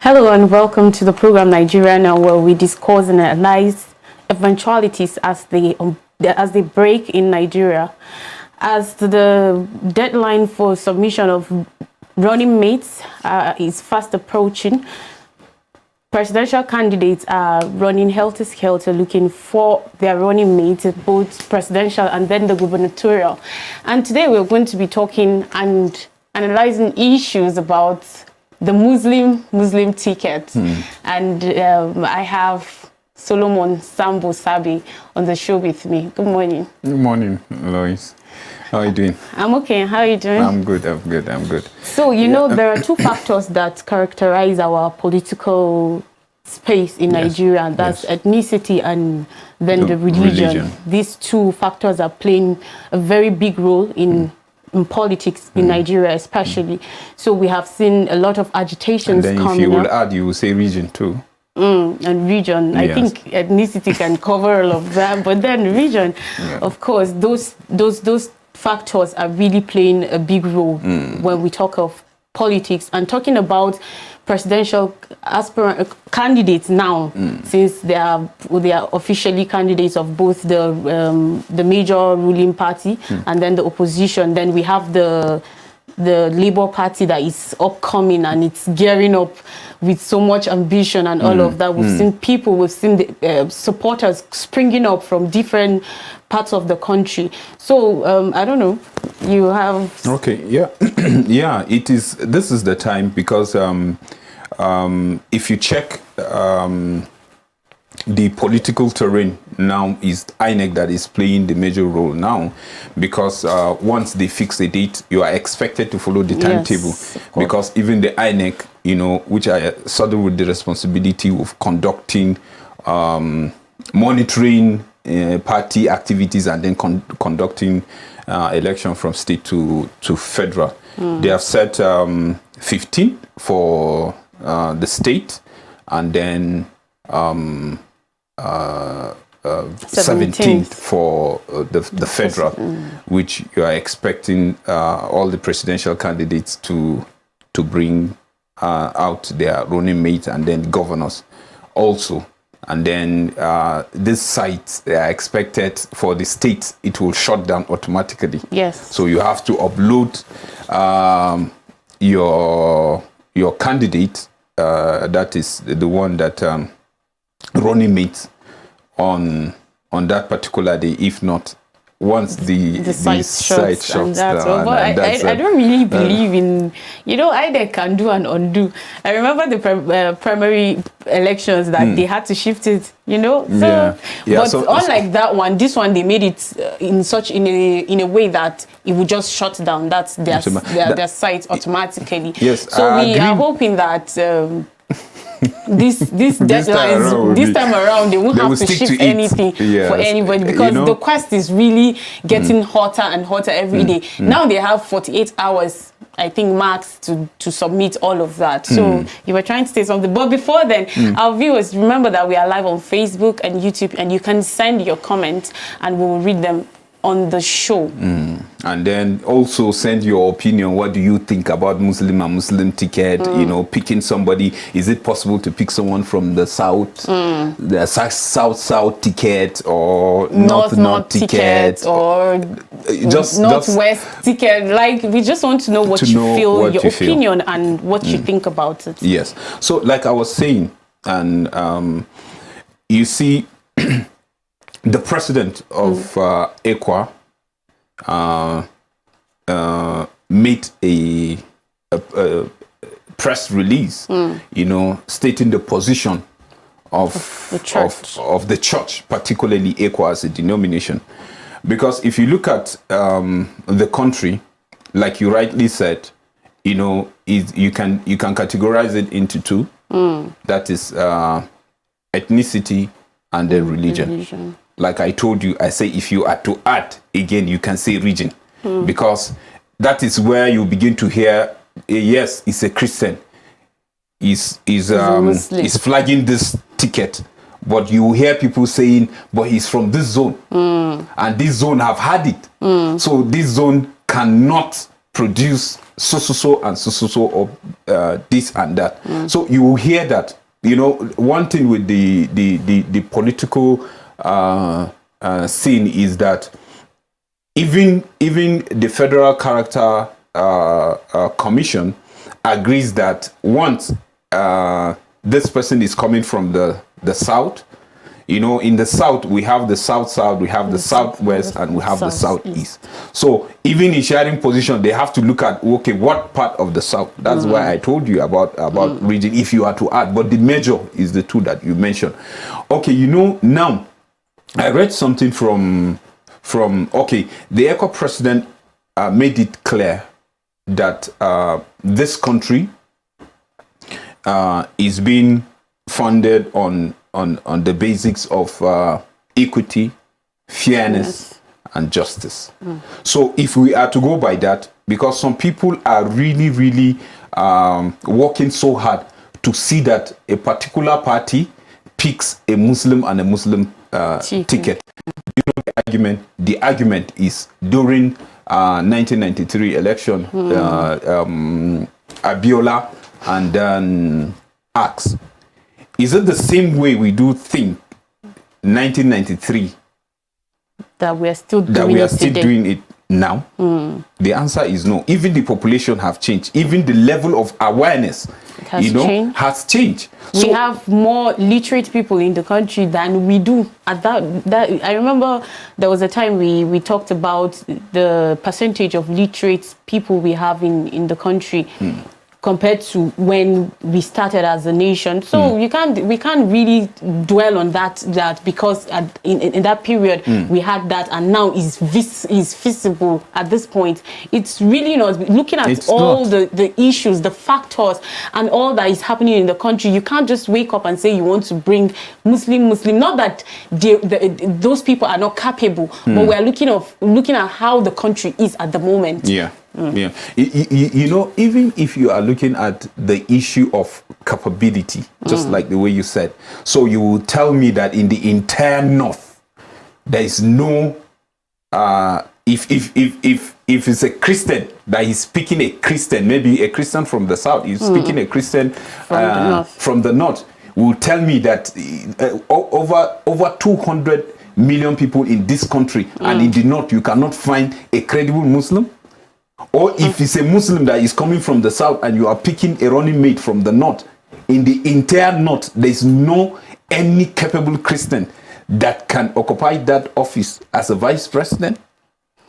Hello and welcome to the program Nigeria Now, where we discuss and analyze eventualities as they break in Nigeria. As the deadline for submission of running mates is fast approaching, presidential candidates are running helter-skelter looking for their running mates, both presidential and then the gubernatorial. And today we're going to be talking and analyzing issues about the Muslim ticket. And I have Solomon Sambo Sabi on the show with me. Good morning. Good morning, Lois. How are you doing? I'm okay. How are you doing? I'm good. So, you know, there are two factors that characterize our political space in Nigeria, and that's ethnicity and then the religion. These two factors are playing a very big role in politics in Nigeria, especially. So we have seen a lot of agitations coming up. And then if you will add, you will say region too. And region. I think ethnicity can cover all of that, but then region, of course, those factors are really playing a big role when we talk of politics and talking about presidential aspirant candidates now, since they are officially candidates of both the major ruling party and then the opposition. Then we have the Labour Party that is upcoming and it's gearing up with so much ambition and all of that. We've seen the supporters springing up from different parts of the country. So I don't know, you have... Okay, yeah. This is the time because if you check the political terrain now, is INEC that is playing the major role now, because once they fix a date, you are expected to follow the timetable, because even the INEC, you know, which are saddled with the responsibility of conducting, monitoring party activities and then conducting election from state to federal. They have set 15 for the state, and then 17th for the federal, which you are expecting all the presidential candidates to bring out their running mates and then governors also. And then this site, they are expected for the states, it will shut down automatically. Yes. So you have to upload your candidate, that is the one that running mates on that particular day. If not, once the site shuts down, I don't really believe in, you know, INEC can do and undo. I remember the primary elections that they had to shift it, you know. But unlike that one, this one they made it in a way that it would just shut down. That's their site automatically. Yes. So we are hoping that this deadline this time around they won't have to shift anything for anybody, because the quest is really getting hotter and hotter every day. Now they have 48 hours, I think, max to submit all of that. So you were trying to say something, but before then, our viewers, remember that we are live on Facebook and YouTube, and you can send your comments and we will read them on the show. And then also send your opinion. What do you think about Muslim and Muslim ticket? You know, picking somebody. Is it possible to pick someone from the south, the south ticket, or north ticket, or just northwest ticket? Like, we just want to know what you feel, your opinion, and what you think about it. Yes. So, like I was saying, and you see. The president of ECWA made a press release, you know, stating the position of the church, particularly ECWA as a denomination. Because if you look at the country, like you rightly said, you know, you can categorize it into two. That is ethnicity and then religion. Like I told you, I say if you are to add, again, you can say region. Because that is where you begin to hear, yes, it's a Christian. He's flagging this ticket. But you hear people saying, but he's from this zone. And this zone have had it. So this zone cannot produce so and so or this and that. So you will hear that. You know, one thing with the political scene is that even the Federal Character Commission agrees that once this person is coming from the South, you know, in the South, we have the South, we have the Southwest, and we have the Southeast. So even in sharing position, they have to look at, okay, what part of the South? That's why I told you about region, if you are to add. But the major is the two that you mentioned. Okay, you know, now, I read something from okay, the ECO president made it clear that this country is being funded on the basics of equity, fairness, and justice. So if we are to go by that, because some people are really working so hard to see that a particular party picks a Muslim and a Muslim ticket. You know the argument is during 1993 election, Abiola and then asked, is it the same way we do think 1993 that we are still doing it now? The answer is no. Even the population have changed. Even the level of awareness has changed. We have more literate people in the country than we do. At that I remember there was a time we talked about the percentage of literate people we have in the country. Compared to when we started as a nation. So we can't really dwell on that because in that period we had that, and now is visible at this point. It's really not. Looking at the issues, the factors, and all that is happening in the country, you can't just wake up and say you want to bring Muslim. Not that those people are not capable, but we are looking at how the country is at the moment. Yeah. Yeah, you know, even if you are looking at the issue of capability, just like the way you said, so you will tell me that in the entire North, there is no, if it's a Christian that is speaking a Christian, maybe a Christian from the South is speaking a Christian from the North, will tell me that over 200 million people in this country, and in the North, you cannot find a credible Muslim. Or if it's a Muslim that is coming from the South and you are picking a running mate from the North, in the entire North, there's no any capable Christian that can occupy that office as a vice president.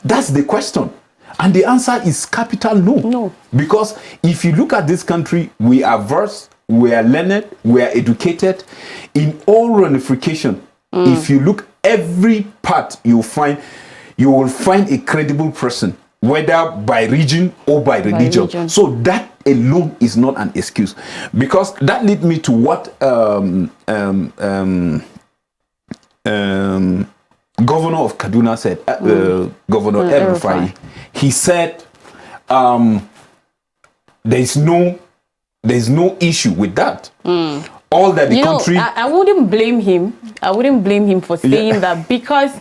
That's the question. And the answer is capital no. No. Because if you look at this country, we are versed, we are learned, we are educated in all ramifications. If you look every part, you will find a credible person, whether by region or by religion. So that alone is not an excuse, because that leads me to what Governor of Kaduna said, Governor El-Rufai. He said there's no issue with that. All that the country. I wouldn't blame him. I wouldn't blame him for saying that, because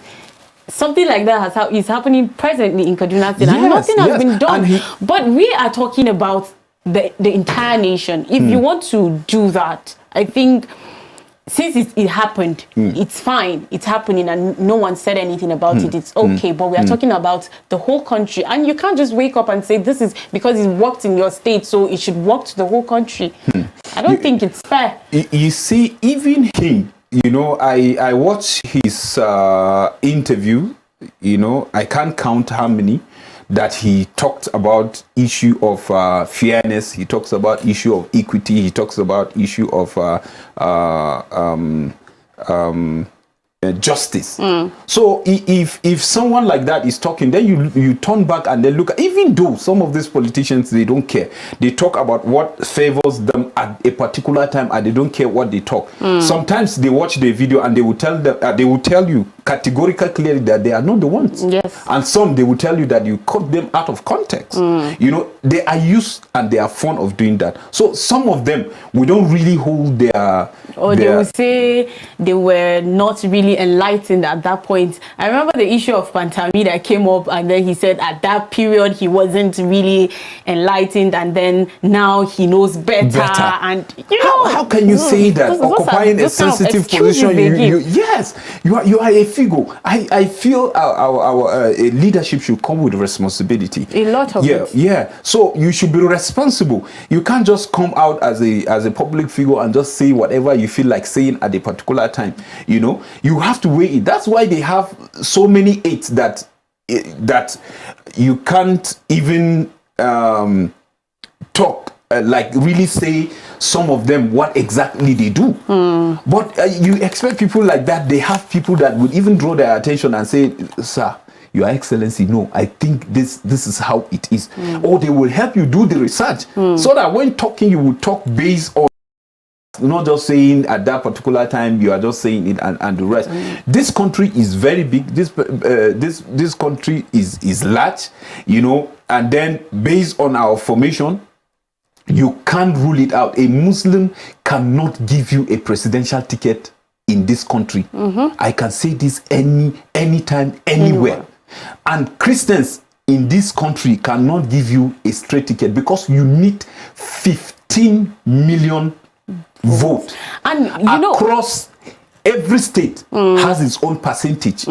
something like that is happening presently in Kaduna State, and nothing has been done. But we are talking about the entire nation. If you want to do that, I think since it happened, it's fine. It's happening, and no one said anything about it. It's okay. But we are talking about the whole country, and you can't just wake up and say this is because it worked in your state, so it should work to the whole country. I don't think it's fair. You see, even him. You know, I watched his interview. You know, I can't count how many that he talked about issue of fairness. He talks about issue of equity. He talks about issue of justice. So if someone like that is talking, then you turn back and then look at, even though some of these politicians, they don't care, they talk about what favors them at a particular time, and they don't care what they talk. Sometimes they watch the video and they will tell you categorically clearly that they are not the ones. Yes. And some, they will tell you that you cut them out of context. You know, they are used and they are fond of doing that. So some of them, we don't really hold their... Or they will say they were not really enlightened at that point. I remember the issue of Pantami that came up, and then he said at that period he wasn't really enlightened, and then now he knows better. And you know, how can you say that? Occupying a sensitive position, yes, you are a figure. I feel our leadership should come with responsibility. A lot of it. Yeah. So you should be responsible. You can't just come out as a public figure and just say whatever you feel like saying at a particular time. You know, you have to weigh it. That's why they have so many aides that you can't even talk like really say some of them what exactly they do. But you expect people like that. They have people that would even draw their attention and say, sir, Your Excellency, no, I think this is how it is. Or they will help you do the research so that when talking, you will talk based on not just saying at that particular time, you are just saying it and the rest. This country is very big. This country is large, you know, and then based on our formation, you can't rule it out. A Muslim cannot give you a presidential ticket in this country. I can say this anytime, anywhere. And Christians in this country cannot give you a straight ticket because you need 15 million vote, and you know, across every state has its own percentage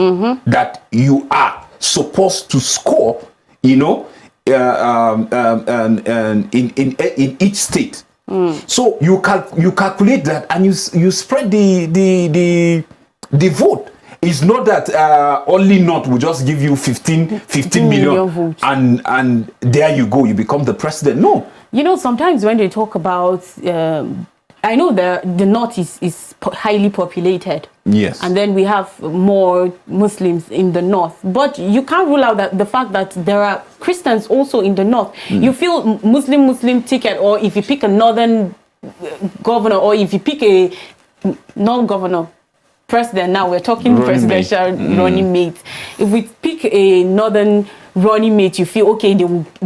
that you are supposed to score, you know, in each state. So you calculate that and you spread the vote. It's not that only North will just give you 15 million votes and there you go, you become the president. No. You know, sometimes when they talk about I know the North is highly populated. Yes. And then we have more Muslims in the North. But you can't rule out that the fact that there are Christians also in the North. You feel Muslim ticket, or if you pick a northern governor, or if you pick a non-governor president, now we're talking presidential running mate. If we pick a northern running mate, you feel okay, they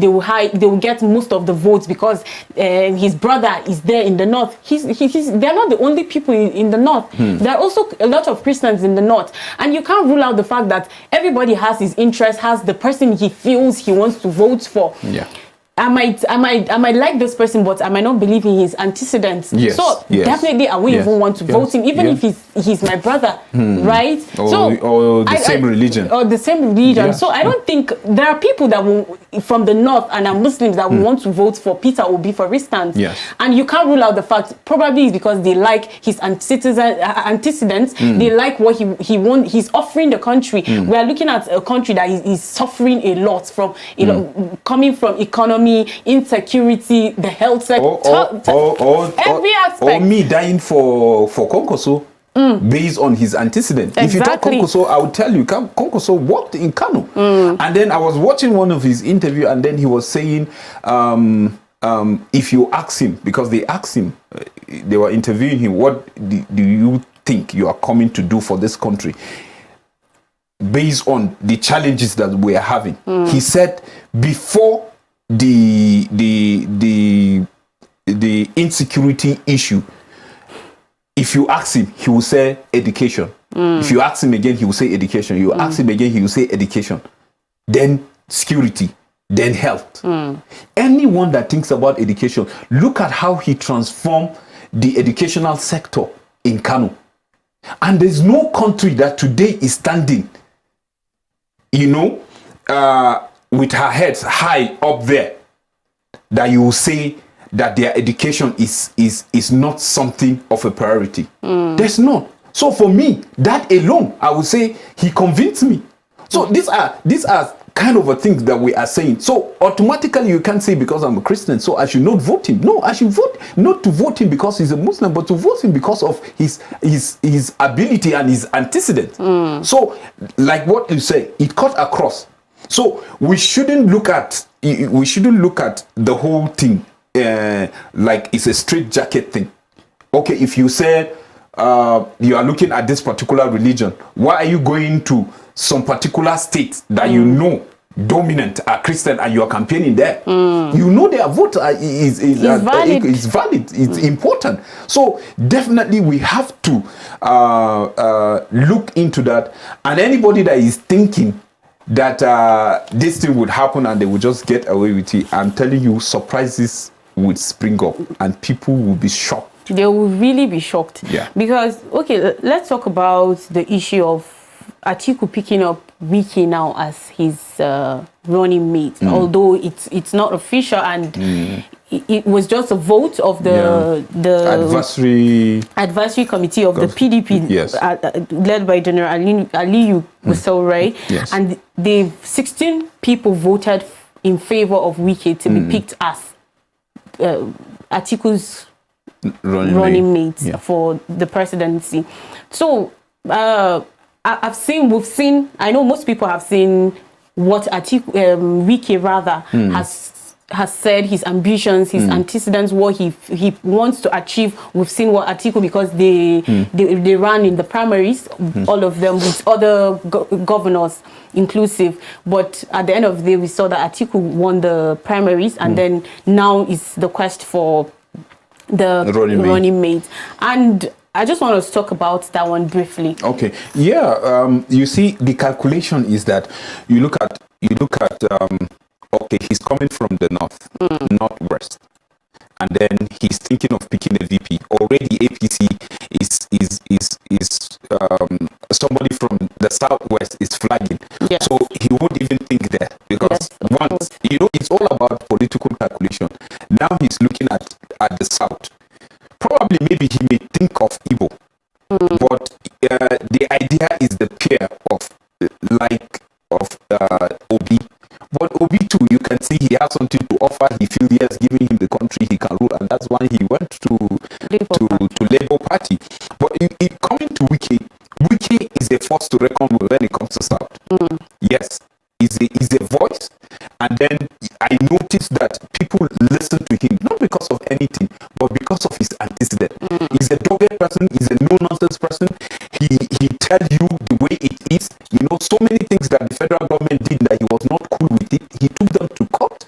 will get most of the votes because his brother is there in the North. They're not the only people in the North. There are also a lot of Christians in the North, and you can't rule out the fact that everybody has his interest, has the person he feels he wants to vote for. Yeah. I might like this person, but I might not believe in his antecedents. Yes, so yes, definitely I won't even want to vote him, even if he's my brother, right? Or the same religion. Or the same religion. Yeah. So I don't think there are people that will, from the North and are Muslims that will want to vote for Peter Obi, for instance. Yes. And you can't rule out the fact, probably it's because they like his antecedents. They like what he wants. He's offering the country. We are looking at a country that is suffering a lot from, coming from economy, insecurity, the health sector, every aspect. Or me dying for Konkoso based on his antecedent. Exactly. If you talk Konkoso, I would tell you, Konkoso worked in Kano. And then I was watching one of his interview, and then he was saying, if you ask him, because they asked him, they were interviewing him, what do you think you are coming to do for this country? Based on the challenges that we are having. He said, before the insecurity issue, if you ask him, he will say education. If you ask him again, he will say education. You ask him again, he will say education. Then security, then health. Anyone that thinks about education, look at how he transformed the educational sector in Kano. And there's no country that today is standing, you know, with her heads high up there, that you will say that their education is not something of a priority. There's not. So for me, that alone, I would say he convinced me. So these are kind of a things that we are saying. So automatically you can't say because I'm a Christian, so I should not vote him. No, I should vote not to vote him because he's a Muslim, but to vote him because of his ability and his antecedents. So like what you say, it cut across. So we shouldn't look at the whole thing like it's a straight jacket thing. Okay, if you say you are looking at this particular religion? Why are you going to some particular state that you know dominant are Christian and you are campaigning there? You know their vote is valid. It's important. So definitely we have to look into that. And anybody that is thinking that this thing would happen and they would just get away with it, I'm telling you, surprises would spring up and people will be shocked. They will really be shocked. Yeah. Because, okay, let's talk about the issue of Atiku picking up Wike now as his running mate, although it's not official and it was just a vote of the advisory committee of the PDP, yes. Led by General Aliyu Musaure, yes. and 16 people voted in favor of Wike to be picked as Atiku's running mate for the presidency. So we've seen, I know most people have seen what Wike rather has said, his ambitions, his antecedents, what he wants to achieve. We've seen what Atiku, because they ran in the primaries, all of them with other governors inclusive. But at the end of the day, we saw that Atiku won the primaries, and then now is the quest for the running mate. And I just want to talk about that one briefly. Okay. Yeah. You see, the calculation is that you look at okay, he's coming from the northwest, and then he's thinking of picking a VP. Already APC is somebody from the southwest is flagging. Yes. So he won't even think there, because once, it's all about political calculation. Now he's looking at the south. Probably maybe he may think of Igbo, but the idea is the pair of Obi. But Obi too, you can see he has something to offer. He feels yes, giving him the country, he can rule, and that's why he went to Labour Party. But coming to Wike is a force to reckon with when it comes to South. Yes, he's a voice, and then I noticed that people listen to him not because of anything, but because of his antecedent. He's a dogged person. He's a no-nonsense person. He tells you the way it is. So many things that the federal government did that he was not cool with it, he took them to court.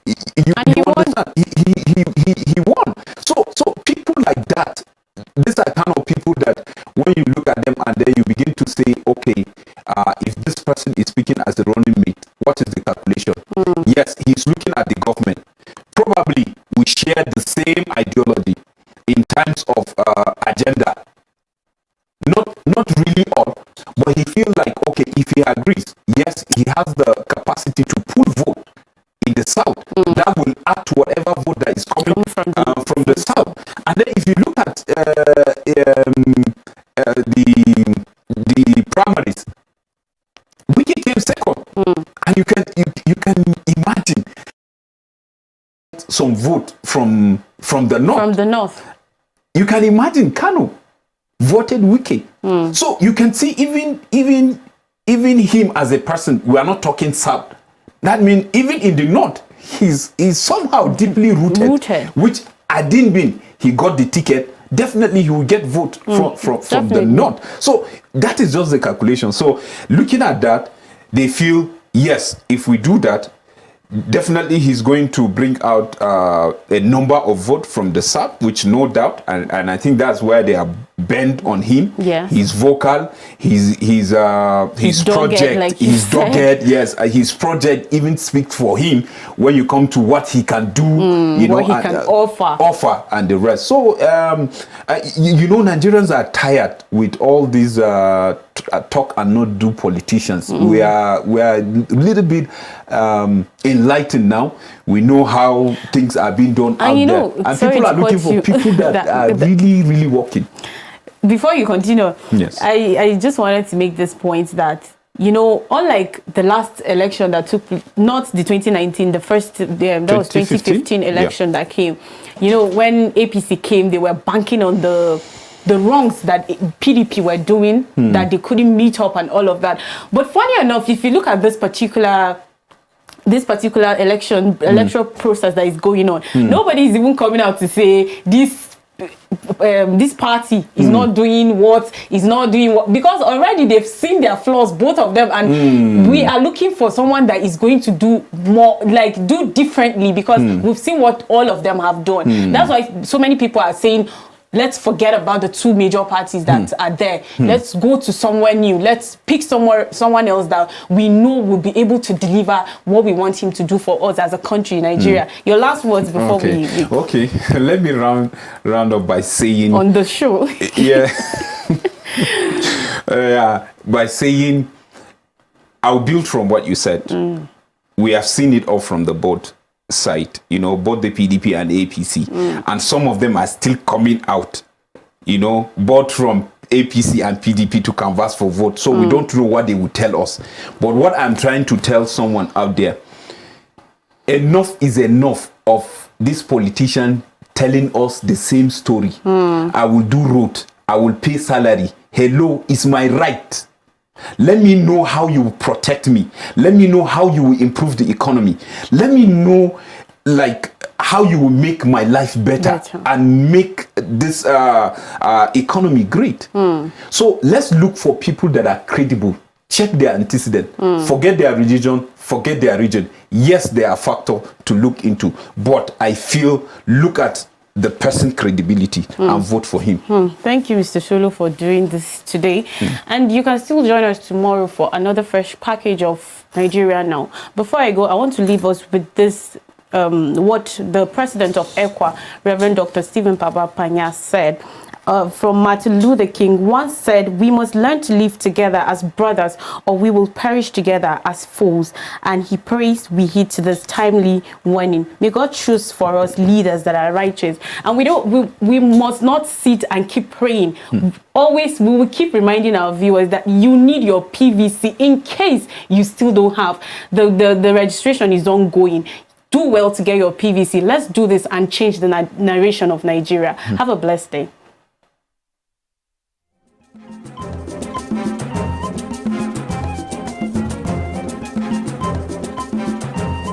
You understand? He won. So people like that, these are kind of people that when you look at them and then you begin to say, okay, if this person is speaking as a running mate, what is the calculation? Yes, he's looking at the government. Probably we share the same ideology in terms of agenda. Not really all, but he feels like, okay, if he agrees, yes, he has the capacity to pull vote in the south. That will add to whatever vote that is coming from the south. And then if you look at the primaries, Wike came second, and you can imagine some vote from the north. From the north, you can imagine Kano voted Wike. So you can see even him as a person, we are not talking south. That means even in the north, he's somehow deeply rooted. Which Adinbin, he got the ticket. Definitely he will get vote from the north. So that is just the calculation. So looking at that, they feel, yes, if we do that, definitely he's going to bring out a number of votes from the south, which no doubt, and I think that's where they are bent on him. Yeah. He's vocal, his project, like he's dogged, yes, his project even speaks for him when you come to what he can do, what he can offer and the rest. So Nigerians are tired with all these talk and not do politicians. We are a little bit enlightened now. We know how things are being done out there, and people are looking for people that are really working. Before you continue, yes, I just wanted to make this point that, unlike the last election that took, not the 2019, the first, that was 2015 election that came, when APC came, they were banking on the wrongs that PDP were doing, that they couldn't meet up and all of that. But funny enough, if you look at this particular electoral process that is going on, nobody is even coming out to say this this party is not doing what, because already they've seen their flaws, both of them, and we are looking for someone that is going to do more, like do differently, because we've seen what all of them have done. That's why so many people are saying, let's forget about the two major parties that are there. Let's go to somewhere new. Let's pick someone else that we know will be able to deliver what we want him to do for us as a country, Nigeria. Your last words before we Okay, let me round up by saying on the show. By saying, I'll build from what you said. We have seen it all from the both side, you know, both the PDP and APC, and some of them are still coming out, you know, both from APC and PDP to canvass for vote. So we don't know what they will tell us. But what I'm trying to tell someone out there, enough is enough of this politician telling us the same story. I will do road, I will pay salary. Hello, it's my right. Let me know how you will protect me. Let me know how you will improve the economy. Let me know, like, how you will make my life better and make this economy great. So let's look for people that are credible. Check their antecedent. Forget their religion. Forget their region. Yes, they are a factor to look into. But I feel, look at the person's credibility and vote for him. Thank you, Mr. Solo, for doing this today. And you can still join us tomorrow for another fresh package of Nigeria Now. Before I go, I want to leave us with this, what the president of ECWA, Reverend Dr. Stephen Papa-Panya, said. From Martin Luther King once said, we must learn to live together as brothers or we will perish together as foes. And he prays we heed to this timely warning. May God choose for us leaders that are righteous. And we must not sit and keep praying. Always, we will keep reminding our viewers that you need your PVC in case you still don't have. The registration is ongoing. Do well to get your PVC. Let's do this and change the narration of Nigeria. Have a blessed day.